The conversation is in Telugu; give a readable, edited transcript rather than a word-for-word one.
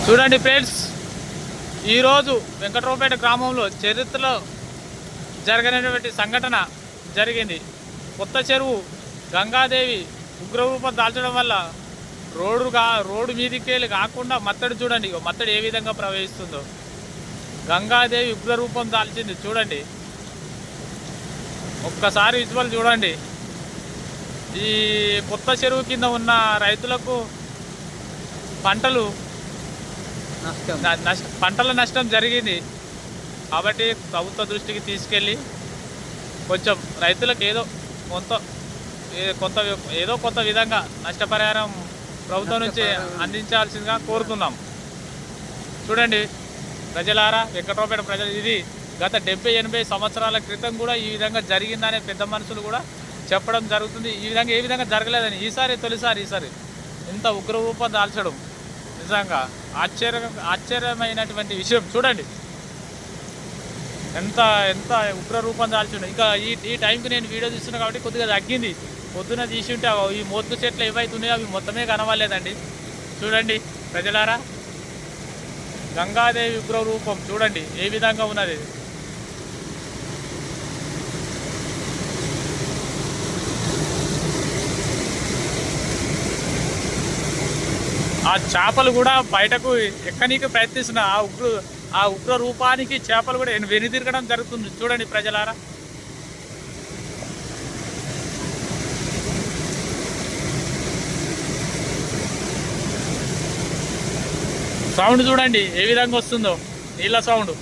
చూడండి ఫ్రెండ్స్, ఈరోజు వెంకట్రావుపేట గ్రామంలో చరిత్రలో జరగనటువంటి సంఘటన జరిగింది. కొత్త చెరువు గంగాదేవి ఉగ్రరూపం దాల్చడం వల్ల రోడ్డు మీదికి కాకుండా మత్తడి చూడండి, మత్తడి ఏ విధంగా ప్రవహిస్తుందో. గంగాదేవి ఉగ్రరూపం దాల్చింది చూడండి. ఒక్కసారి విజువల్ చూడండి. ఈ కొత్త చెరువు కింద ఉన్న రైతులకు పంటల నష్టం జరిగింది. కాబట్టి ప్రభుత్వ దృష్టికి తీసుకెళ్ళి కొంచెం రైతులకు ఏదో కొంత విధంగా నష్టపరిహారం ప్రభుత్వం నుంచి అందించాల్సిందిగా కోరుతున్నాం. చూడండి ప్రజలారా, వెంకట్రావుపేట ప్రజలు, ఇది గత 70-80 సంవత్సరాల క్రితం కూడా ఈ విధంగా జరిగిందనే పెద్ద మనుషులు కూడా చెప్పడం జరుగుతుంది. ఈ విధంగా ఏ విధంగా జరగలేదని ఈసారి ఇంత ఉగ్రరూపం దాల్చడం నిజంగా ఆశ్చర్యమైనటువంటి విషయం. చూడండి ఎంత ఉగ్రరూపం దాల్చిండు. ఇంకా ఈ టైంకి నేను వీడియో తీస్తున్నా కాబట్టి కొద్దిగా తగ్గింది. పొద్దున తీసి ఉంటే ఈ మొద్దు చెట్లు ఏవైతున్నాయో అవి మొత్తమే కనవలేదండి. చూడండి ప్రజలారా, గంగాదేవి ఉగ్రరూపం చూడండి ఏ విధంగా ఉన్నది. ఆ చేపలు కూడా బయటకు ఎక్కనీకి ప్రయత్నిస్తున్న ఆ ఉగ్ర రూపానికి చేపలు కూడా వెనుదిరగడం జరుగుతుంది. చూడండి ప్రజలారా, సౌండ్ చూడండి ఏ విధంగా వస్తుందో, నీళ్ళ సౌండ్.